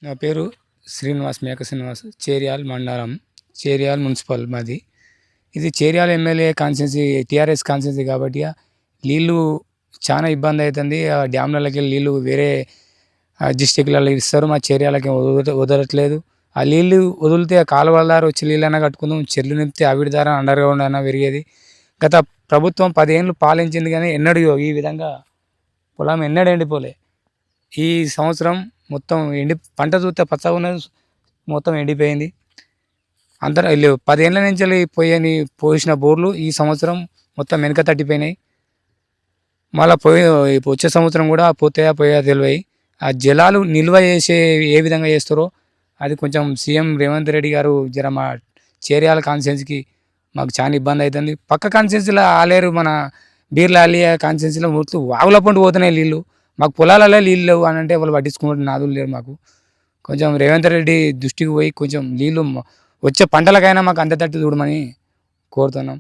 నా పేరు శ్రీనివాస్, మేక శ్రీనివాస్. చేర్యాల మండలం, చేర్యాల మున్సిపల్ మాది. ఇది Cheryala MLA constituency, TRS constituency కాబట్టి నీళ్ళు చాలా ఇబ్బంది అవుతుంది. ఆ డ్యామ్లకి నీళ్ళు వేరే డిస్టిక్లలో ఇస్తారు, మా చేర్యాలకి వదలట్లేదు. ఆ నీళ్ళు వదిలితే ఆ కాలువల ద్వారా వచ్చి నీళ్ళైనా కట్టుకుందాం, చెర్లు నింపితే అవిటి ద్వారా అండర్ గ్రౌండ్ అయినా పెరిగేది. గత ప్రభుత్వం 10 ఏళ్ళు పాలించింది, కానీ ఎన్నడూ ఈ విధంగా పొలం ఎన్నడూ ఎండిపోలే. ఈ సంవత్సరం మొత్తం పంట చూస్తే పచ్చగా ఉన్నది, మొత్తం ఎండిపోయింది. అందరూ 10 ఏళ్ళ నుంచి పోసిన బోర్లు ఈ సంవత్సరం మొత్తం వెనక తట్టిపోయినాయి. మళ్ళీ వచ్చే సంవత్సరం కూడా పోయా తెలివాయి. ఆ జలాలు నిల్వ చేసే ఏ విధంగా చేస్తారో అది కొంచెం సీఎం రేవంత్ రెడ్డి గారు జర మా చేర్యాల కాన్స్టిట్యున్సీకి మాకు చాలా ఇబ్బంది అవుతుంది. పక్క కాన్స్టిట్యున్సీలో ఆలేరు, మన బీర్ల ఆలియా కాన్స్టిట్యున్సీలో మొత్తం వాగుల పండు పోతున్నాయి నీళ్ళు. మాకు పొలాలలో నీళ్ళు లేవు అని అంటే వాళ్ళు పట్టించుకుంటే నాదులు లేరు మాకు. కొంచెం రేవంత్ రెడ్డి దృష్టికి పోయి కొంచెం నీళ్ళు వచ్చే పంటలకైనా మాకు అందేటట్టు చూడమని కోరుతున్నాం.